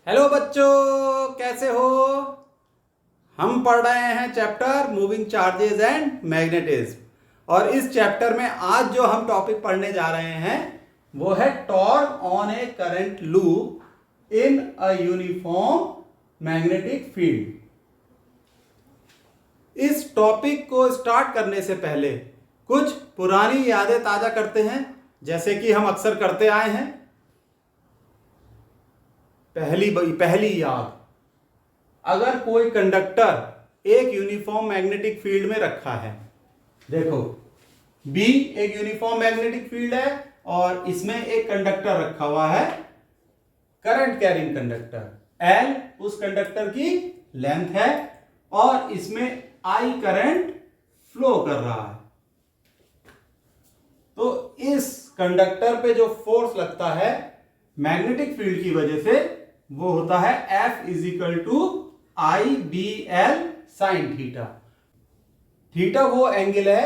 Hello बच्चों, कैसे हो। हम पढ़ रहे हैं chapter moving charges and magnetism. और इस चैप्टर में आज जो हम टॉपिक पढ़ने जा रहे हैं वो है torque on A current loop in a uniform magnetic field. इस टॉपिक को स्टार्ट करने से पहले कुछ पुरानी यादें ताजा करते हैं, जैसे कि हम अक्सर करते आए हैं। पहली याद, अगर कोई कंडक्टर एक यूनिफॉर्म मैग्नेटिक फील्ड में रखा है, देखो बी एक यूनिफॉर्म मैग्नेटिक फील्ड है और इसमें एक कंडक्टर रखा हुआ है, करंट कैरिंग कंडक्टर। एल उस कंडक्टर की लेंथ है और इसमें आई करंट फ्लो कर रहा है। तो इस कंडक्टर पे जो फोर्स लगता है मैग्नेटिक फील्ड की वजह से वो होता है F is equal to I B L sine theta. Theta वो एंगल है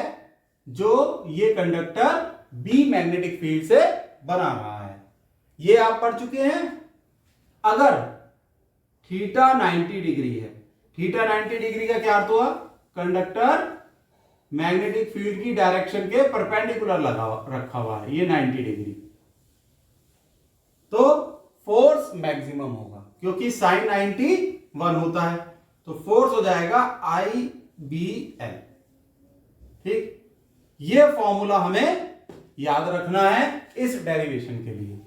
जो ये कंडक्टर बी मैग्नेटिक फील्ड से बना रहा है। ये आप पढ़ चुके हैं। अगर थीटा 90 डिग्री है, थीटा 90 डिग्री का क्या अर्थ हुआ, कंडक्टर मैग्नेटिक फील्ड की डायरेक्शन के परपेंडिकुलर रखा हुआ है, ये 90 डिग्री। तो फोर्स मैक्सिमम होगा क्योंकि साइन 90 1 होता है, तो फोर्स हो जाएगा आई बी एल। ठीक, ये फॉर्मूला हमें याद रखना है इस डेरिवेशन के लिए।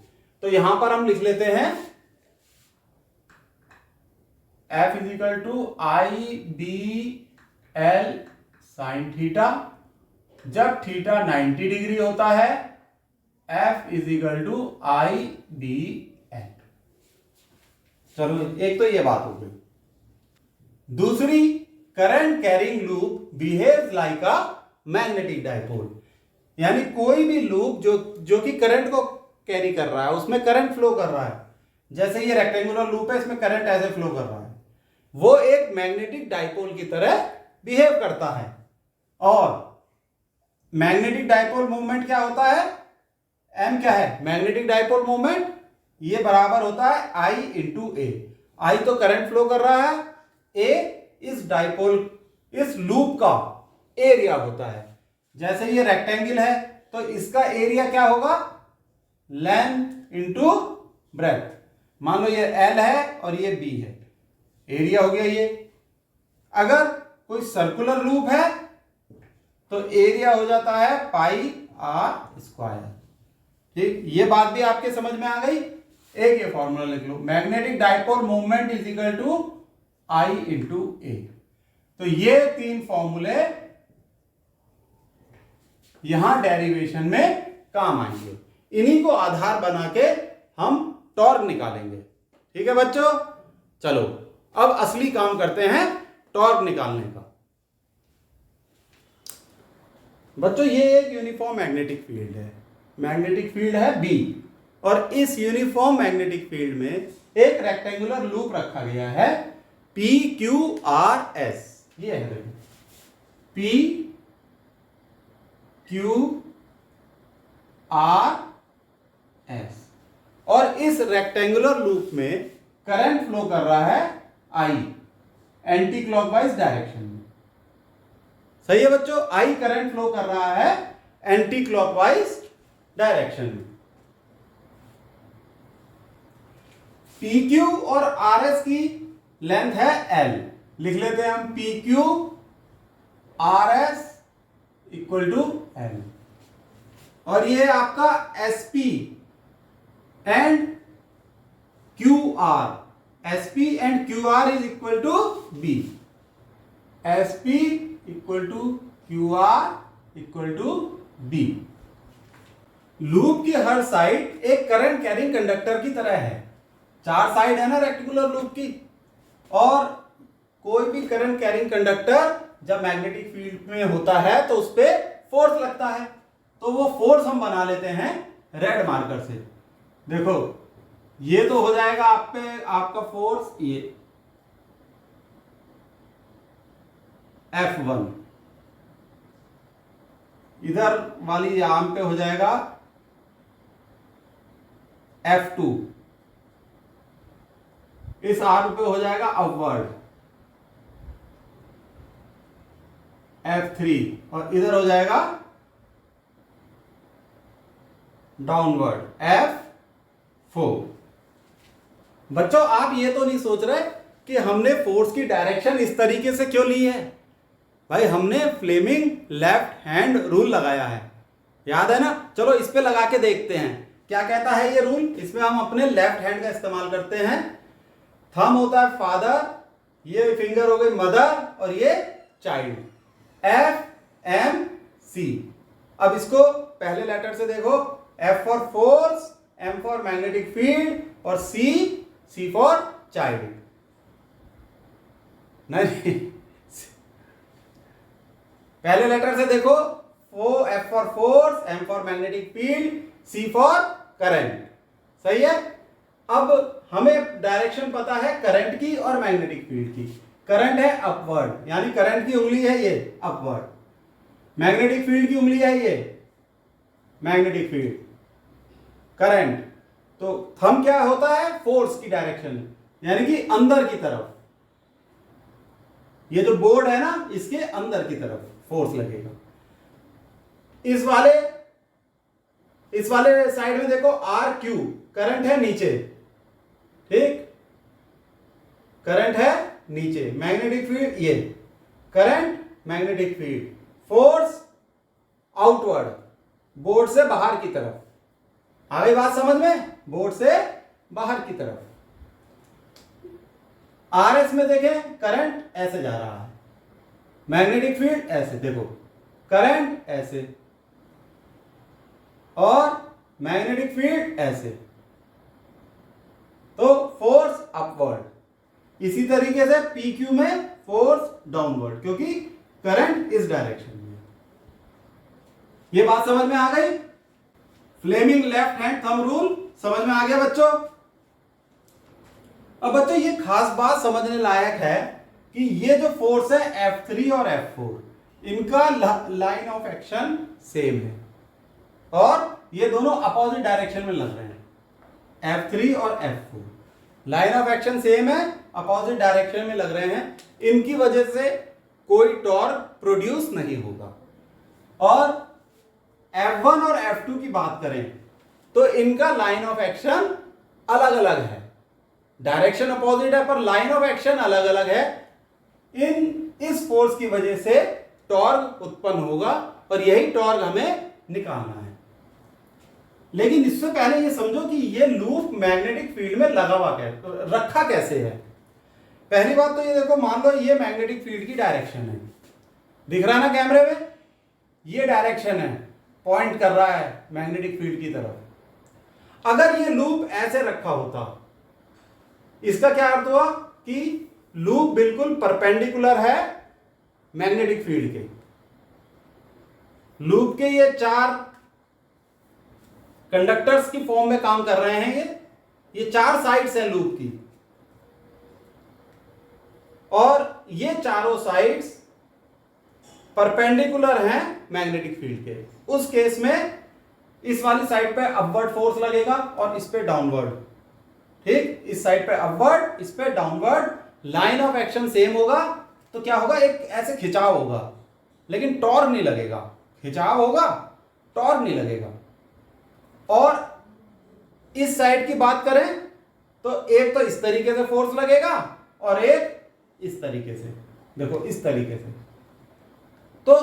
तो यहां पर हम लिख लेते हैं F is equal to I B L sine theta. जब थीटा 90 डिग्री होता है F is equal to I B L. चलो, एक तो ये बात हो गई। दूसरी, current carrying loop behaves like a magnetic dipole. यानी कोई भी लूप जो कि करंट को कैरी कर रहा है, उसमें करंट फ्लो कर रहा है। जैसे ये रेक्टेंगुलर लूप है, इसमें करंट ऐसे फ्लो कर रहा है, वो एक मैग्नेटिक डाइपोल की तरह बिहेव करता है। और मैग्नेटिक डाइपोल मूवमेंट क्या होता है, एम क्या है, मैग्नेटिक डाइपोल मूवमेंट, ये बराबर होता है आई इंटू ए। आई तो करंट फ्लो कर रहा है, ए इस डाइपोल इस लूप का एरिया होता है। जैसे ये रेक्टेंगल है तो इसका एरिया क्या होगा, लेंथ इंटू ब्रेथ। मान लो ये एल है और ये बी है, एरिया हो गया ये। अगर कोई सर्कुलर लूप है तो एरिया हो जाता है पाई आर स्क्वायर। ठीक, ये बात भी आपके समझ में आ गई। एक ये फॉर्मूला लिख लो, magnetic dipole movement is equal to I into A. तो ये तीन फॉर्मूले यहां डेरिवेशन में काम आएंगे। इन्हीं को आधार बना के हम टॉर्क निकालेंगे। ठीक है बच्चों, चलो अब असली काम करते हैं टॉर्क निकालने का। बच्चों, ये एक यूनिफॉर्म मैग्नेटिक फील्ड है, मैग्नेटिक फील्ड है बी, और इस यूनिफॉर्म मैग्नेटिक फील्ड में एक रेक्टेंगुलर लूप रखा गया है पी क्यू आर एस। ये है पी क्यू आर एस, और इस रेक्टेंगुलर लूप में करंट फ्लो कर रहा है आई एंटी क्लॉकवाइज डायरेक्शन में। सही है बच्चों, आई करंट फ्लो कर रहा है एंटी क्लॉकवाइज डायरेक्शन में। पी क्यू और आर एस की लेंथ है एल, लिख लेते हैं हम P Q R S equal to L. और ये आपका S P and Q R, S P and Q R is equal to B. S P equal to Q R equal to B. Loop की हर side एक current carrying conductor की तरह है। चार साइड है ना रेक्टेंगुलर लूप की, और कोई भी करंट कैरिंग कंडक्टर जब मैग्नेटिक फील्ड में होता है तो उस पर फोर्स लगता है। तो वो फोर्स हम बना लेते हैं रेड मार्कर से। देखो, ये तो हो जाएगा आप पे आपका फोर्स, ये F1, इधर वाली आर्म पे हो जाएगा F2, इस आर्क पे हो जाएगा अपवर्ड F3 और इधर हो जाएगा डाउनवर्ड F4। बच्चों आप ये तो नहीं सोच रहे कि हमने फोर्स की डायरेक्शन इस तरीके से क्यों ली है? भाई हमने फ्लेमिंग लेफ्ट हैंड रूल लगाया है, याद है ना? चलो इस पे लगा के देखते हैं क्या कहता है ये रूल। इसमें हम अपने लेफ्ट हैंड का इस्तेमाल करते हैं। थंब होता है फादर, ये फिंगर हो गई मदर और ये चाइल्ड, FMC। अब इसको पहले लेटर से देखो, F for force, M for magnetic field और C फॉर चाइल्ड। नहीं पहले लेटर से देखो, F for force, M for magnetic field, C for current. सही है। अब हमें डायरेक्शन पता है करंट की और मैग्नेटिक फील्ड की। करंट है अपवर्ड, यानी करंट की उंगली है ये अपवर्ड, मैग्नेटिक फील्ड की उंगली है ये मैग्नेटिक फील्ड, करंट। तो थंब क्या होता है? फोर्स की डायरेक्शन, यानी कि अंदर की तरफ। ये जो बोर्ड है ना, इसके अंदर की तरफ फोर्स लगेगा। इस वाले साइड में देखो RQ, करंट है नीचे, ठीक, करंट है नीचे, मैग्नेटिक फील्ड ये, current magnetic field, force outward, board से बाहर की तरफ। आ गई बात समझ में? बोर्ड से बाहर की तरफ। RS में देखें, करंट ऐसे जा रहा है, मैग्नेटिक फील्ड ऐसे, देखो करंट ऐसे और मैग्नेटिक फील्ड ऐसे, तो फोर्स अपवर्ड। इसी तरीके से PQ में फोर्स डाउनवर्ड, क्योंकि करंट इस डायरेक्शन में। ये बात समझ में आ गई? Fleming left hand thumb rule समझ में आ गया बच्चों? अब बच्चों ये खास बात समझने लायक है कि ये जो फोर्स है F3 और F4, इनका लाइन ऑफ एक्शन सेम है और ये दोनों अपोजिट डायरेक्शन में लग रहे हैं। F3 और F4 line of action same है, अपोजिट डायरेक्शन में लग रहे हैं। इनकी वजह से कोई टॉर्क प्रोड्यूस नहीं होगा। और F1 और F2 की बात करें तो इनका लाइन ऑफ एक्शन अलग अलग है, डायरेक्शन अपोजिट है पर लाइन ऑफ एक्शन अलग अलग है। इस फोर्स की वजह से टॉर्क उत्पन्न होगा और यही टॉर्क हमें निकालना है। लेकिन इससे पहले ये समझो कि ये लूप मैग्नेटिक फील्ड में लगा हुआ रखा कैसे है। पहली बात तो ये देखो, मान लो ये मैग्नेटिक फील्ड की डायरेक्शन है, दिख रहा है ना कैमरे में? ये डायरेक्शन है, पॉइंट कर रहा है मैग्नेटिक फील्ड की तरफ। अगर ये लूप ऐसे रखा होता, इसका क्या अर्थ हुआ कि लूप बिल्कुल परपेंडिकुलर है मैग्नेटिक फील्ड के। लूप के ये 4 कंडक्टर्स की फॉर्म में काम कर रहे हैं। ये 4 साइड्स हैं लूप की और ये चारों साइड्स परपेंडिकुलर हैं मैग्नेटिक फील्ड के। उस केस में इस वाली साइड पे अपवर्ड फोर्स लगेगा और इस पे डाउनवर्ड, ठीक, इस साइड पे अपवर्ड, इस पे downward. Line of action same होगा तो क्या होगा? एक ऐसे खिंचाव होगा, लेकिन टॉर्क नहीं लगेगा। खिंचाव होगा, टॉर्क नहीं लगेगा। और इस साइड की बात करें तो एक तो इस तरीके से फोर्स लगेगा और एक इस तरीके से, देखो इस तरीके से। तो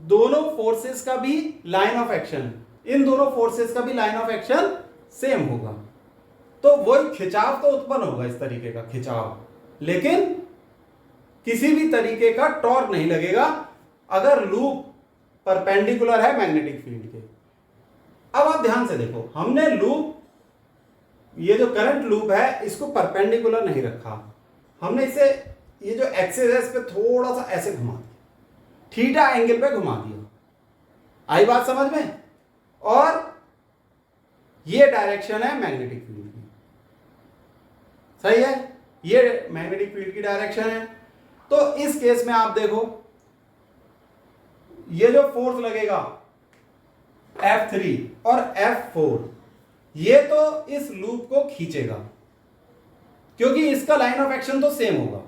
दोनों फोर्सेस का भी लाइन ऑफ एक्शन, इन दोनों फोर्सेस का भी लाइन ऑफ एक्शन सेम होगा, तो वही खिंचाव तो उत्पन्न होगा, इस तरीके का खिंचाव, लेकिन किसी भी तरीके का टॉर्क नहीं लगेगा अगर लूप परपेंडिकुलर है मैग्नेटिक फील्ड के। अब आप ध्यान से देखो, हमने लूप, ये जो करंट लूप है, इसको परपेंडिकुलर नहीं रखा, हमने इसे, ये जो एक्सिस है इस पे थोड़ा सा ऐसे घुमा दिया, थीटा एंगल पे घुमा दिया। आई बात समझ में? और ये डायरेक्शन है मैग्नेटिक फील्ड की, सही है? ये मैग्नेटिक फील्ड की डायरेक्शन है। तो इस केस में आप देखो, ये जो फोर्स लगेगा F3 और F4, ये तो इस लूप को खींचेगा, क्योंकि इसका लाइन ऑफ एक्शन तो सेम होगा।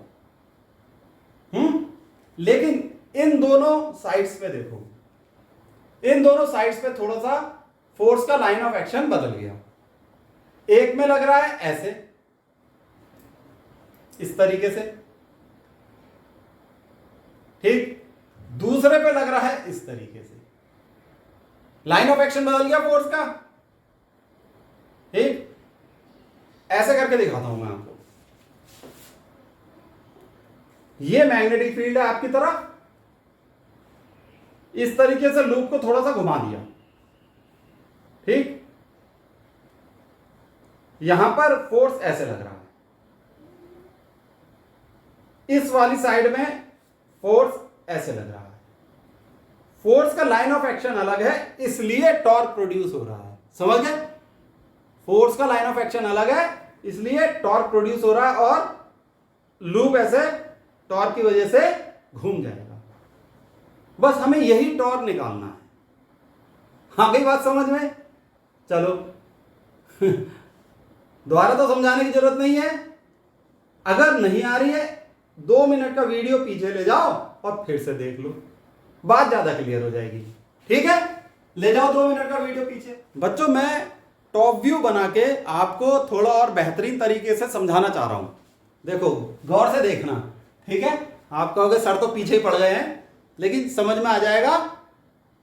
लेकिन इन दोनों साइड्स पे देखो, इन दोनों साइड्स पे थोड़ा सा फोर्स का लाइन ऑफ एक्शन बदल गया। एक में लग रहा है ऐसे, इस तरीके से, ठीक, दूसरे पे लग रहा है इस तरीके से। लाइन ऑफ एक्शन बदल गया फोर्स का, ठीक। ऐसे करके दिखाता हूं मैं आपको। ये मैग्नेटिक फील्ड है आपकी तरफ, इस तरीके से लूप को थोड़ा सा घुमा दिया, ठीक। यहां पर फोर्स ऐसे लग रहा है, इस वाली साइड में फोर्स ऐसे लग रहा है। फोर्स का लाइन ऑफ एक्शन अलग है, इसलिए टॉर्क प्रोड्यूस हो रहा है। समझ गए? फोर्स का लाइन ऑफ एक्शन अलग है, इसलिए टॉर्क प्रोड्यूस हो रहा है और लूप ऐसे टॉर्क की वजह से घूम जाएगा। बस हमें यही टॉर्क निकालना है। हाँ गई बात समझ में? चलो दोबारा तो समझाने की जरूरत नहीं है। अगर नहीं आ रही है 2 मिनट का वीडियो पीछे ले जाओ और फिर से देख लो, बात ज्यादा क्लियर हो जाएगी। ठीक है, ले जाओ 2 मिनट का वीडियो पीछे। बच्चों मैं टॉप व्यू बना के आपको थोड़ा और बेहतरीन तरीके से समझाना चाह रहा हूं। देखो गौर से देखना, ठीक है। आप कहोगे सर तो पीछे ही पड़ गए हैं, लेकिन समझ में आ जाएगा,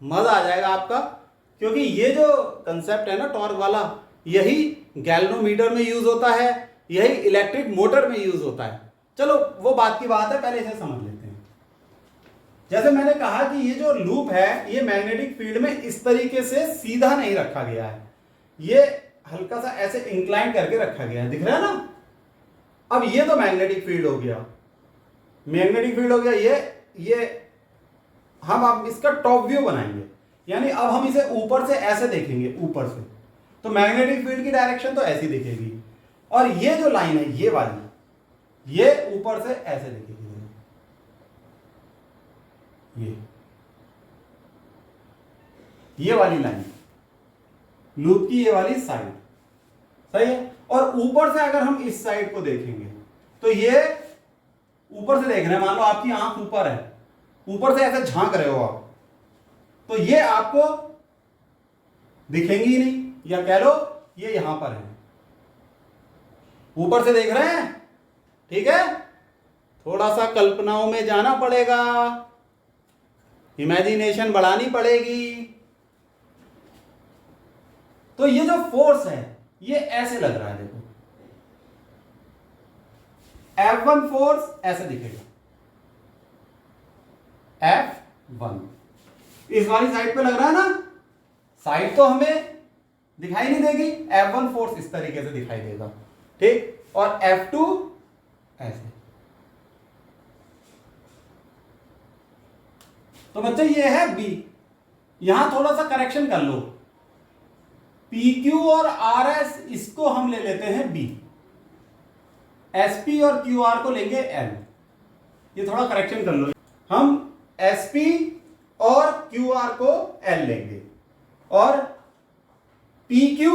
मजा आ जाएगा आपका। क्योंकि ये जो कंसेप्ट है ना टॉर्क वाला, यही गैल्वेनोमीटर में यूज होता है, यही इलेक्ट्रिक मोटर में यूज होता है। चलो वो बात की बात है, पहले इसे समझ लेते हैं। जैसे मैंने कहा कि ये जो लूप है ये मैग्नेटिक फील्ड में इस तरीके से सीधा नहीं रखा गया है, ये हल्का सा ऐसे इंक्लाइन करके रखा गया है, दिख रहा है ना। अब ये तो मैग्नेटिक फील्ड हो गया, मैग्नेटिक फील्ड हो गया। ये हम अब इसका टॉप व्यू बनाएंगे, यानी अब हम इसे ऊपर से ऐसे देखेंगे, ऊपर से तो मैग्नेटिक फील्ड की डायरेक्शन तो ऐसी दिखेगी, और ये जो लाइन है ये वाली, ये ऊपर से ऐसे दिखेगी, ये वाली लाइन लूप की, ये वाली साइड, सही है। और ऊपर से अगर हम इस साइड को देखेंगे तो ये ऊपर से देख रहे हैं, मान लो आपकी आंख ऊपर है, ऊपर से ऐसे झांक रहे हो आप, तो ये आपको दिखेंगी ही नहीं, या कह लो ये यहां पर है, ऊपर से देख रहे हैं, ठीक है। थोड़ा सा कल्पनाओं में जाना पड़ेगा, इमेजिनेशन बढ़ानी पड़ेगी। तो ये जो फोर्स है ये ऐसे लग रहा है, देखो F1 फोर्स ऐसे दिखेगा, F1 इस वाली साइड पे लग रहा है ना, साइड तो हमें दिखाई नहीं देगी, F1 फोर्स इस तरीके से दिखाई देगा, ठीक। और F2 ऐसे। तो बच्चे ये है B, यहां थोड़ा सा करेक्शन कर लो, PQ और RS इसको हम ले लेते हैं B, SP और QR को लेंगे L। ये थोड़ा करेक्शन कर लो, हम SP और QR को L लेंगे और PQ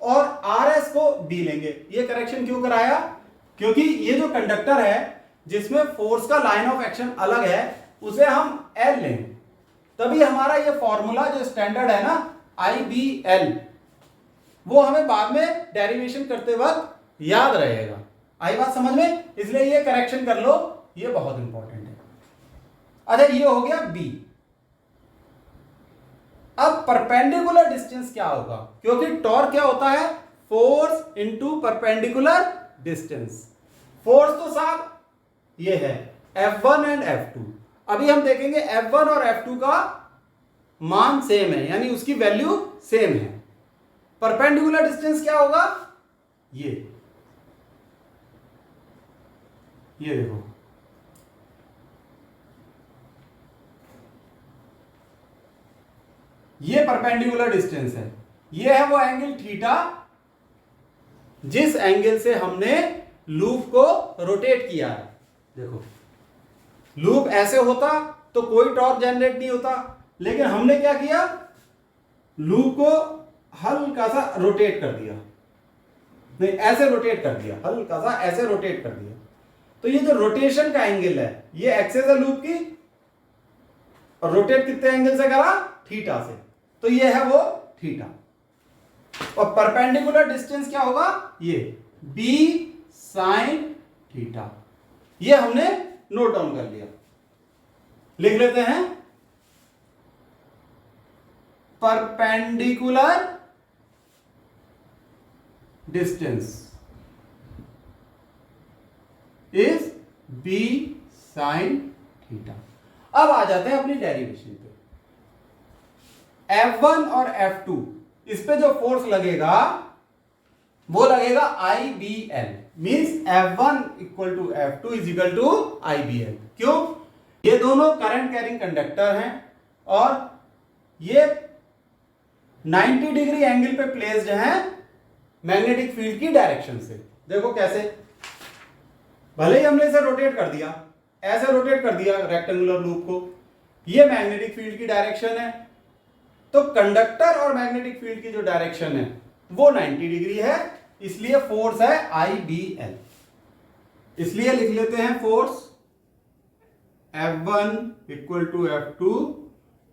और RS को B लेंगे। ये करेक्शन क्यों कराया? क्योंकि ये जो कंडक्टर है जिसमें फोर्स का लाइन ऑफ एक्शन अलग है, उसे हम L लें, तभी हमारा ये फॉर्मूला जो स्टैंडर्ड है ना IBL, वो हमें बाद में डेरिवेशन करते वक्त याद रहेगा। आई बात समझ में? इसलिए ये करेक्शन कर लो, ये बहुत इंपॉर्टेंट है। अच्छा ये हो गया B। अब परपेंडिकुलर डिस्टेंस क्या होगा? क्योंकि टॉर्क क्या होता है? Force into perpendicular distance. Force तो साहब ये है F1 एंड F2। अभी हम देखेंगे F1 और F2 का मान सेम है, यानी उसकी वैल्यू सेम है। परपेंडिकुलर डिस्टेंस क्या होगा? ये देखो, ये परपेंडिकुलर डिस्टेंस है। ये है वो एंगल थीटा जिस एंगल से हमने लूप को रोटेट किया है। देखो लूप ऐसे होता तो कोई टॉर्क जनरेट नहीं होता, लेकिन हमने क्या किया, लूप को हल्का सा रोटेट कर दिया, नहीं, ऐसे रोटेट कर दिया, हल्का सा ऐसे रोटेट कर दिया। तो ये जो रोटेशन का एंगल है ये एक्सेस है लूप की, और रोटेट कितने एंगल से करा? थीटा से। तो ये है वो थीटा। और परपेंडिकुलर डिस्टेंस क्या होगा? ये बी साइन थीटा। ये हमने नोट डाउन कर लिया। लिख लेते हैं, perpendicular distance is B sine theta. अब आ जाते हैं अपनी डेरिवेशन पे। F1 और F2 इस पे जो फोर्स लगेगा वो लगेगा IBL, means F1 equal to F2 is equal to IBL। क्यों? ये दोनों करंट कैरिंग कंडक्टर हैं और ये 90 डिग्री एंगल पे प्लेस्ड हैं मैग्नेटिक फील्ड की डायरेक्शन से। देखो कैसे, भले ही हमने इसे रोटेट कर दिया, ऐसे रोटेट कर दिया रेक्टेंगुलर लूप को, ये मैग्नेटिक फील्ड की डायरेक्शन है, तो कंडक्टर और मैग्नेटिक फील्ड की जो डायरेक्शन है वो 90 डिग्री है, इसलिए फोर्स है IBL। इसलिए लिख लेते हैं force F1 equal to F2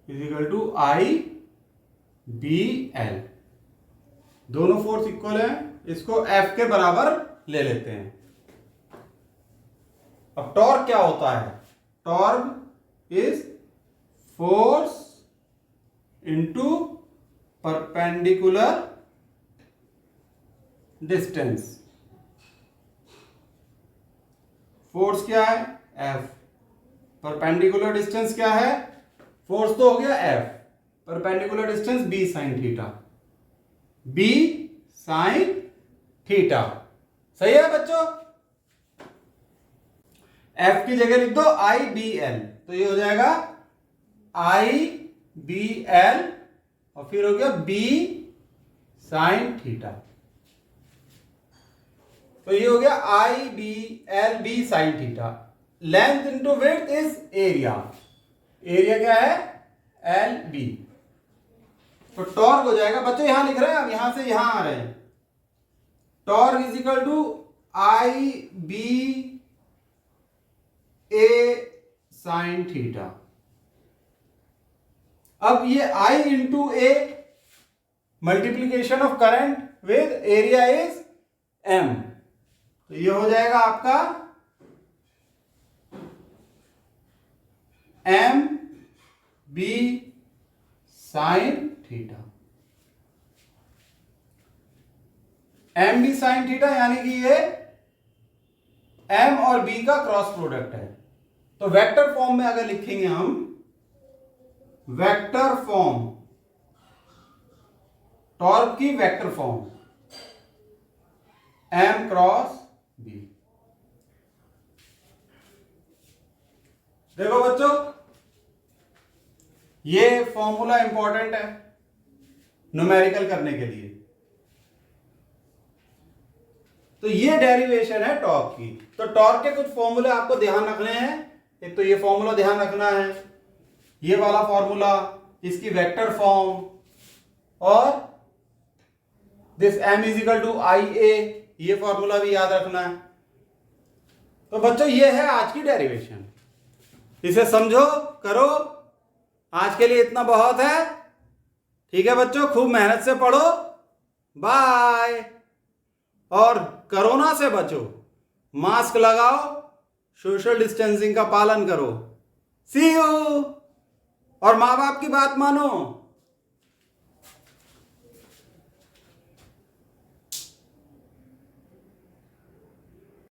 is equal to IBL। दोनों फोर्स इक्वल है, इसको F के बराबर ले लेते हैं। अब टॉर्क क्या होता है? Torque is force into perpendicular distance. Force क्या है? F। परपेंडिकुलर डिस्टेंस क्या है? फोर्स तो हो गया F, perpendicular distance B sine theta. B sine theta, सही है बच्चों? F की जगह लिख दो IBL, तो ये हो जाएगा IBL और फिर हो गया B साइन थीटा। तो ये हो गया IBL B sine theta. Length into width is area. Area क्या है? LB। तो टॉर्क हो जाएगा बच्चों, यहां लिख रहे हैं, अब यहां से यहां आ रहे हैं। Torque is equal to IB A sine theta. अब ये I into A, multiplication of current with area is M, तो ये हो जाएगा आपका MB sine theta. MB sine theta यानी कि ये M और B का क्रॉस प्रोडक्ट है। तो वेक्टर फॉर्म में अगर लिखेंगे हम, वेक्टर फॉर्म, टॉर्क की vector form M cross B। देखो बच्चों, ये फॉर्मूला इंपॉर्टेंट है न्यूमेरिकल करने के लिए। तो ये डेरिवेशन है टॉर्क की। तो टॉर्क के कुछ फॉर्मूले आपको ध्यान रखने हैं। एक तो ये फॉर्मूला ध्यान रखना है, ये वाला फॉर्मूला, इसकी वेक्टर फॉर्म, और this M is equal to IA, ये फॉर्मूला भी याद रखना है। तो बच्चों ये है आज की डेरिवेशन, इसे समझो, करो। आज के लिए इतना बहुत है। ठीक है बच्चों, खूब मेहनत से पढ़ो। बाय। और कोरोना से बचो, मास्क लगाओ, सोशल डिस्टेंसिंग का पालन करो। सी यू। और माँ बाप की बात मानो।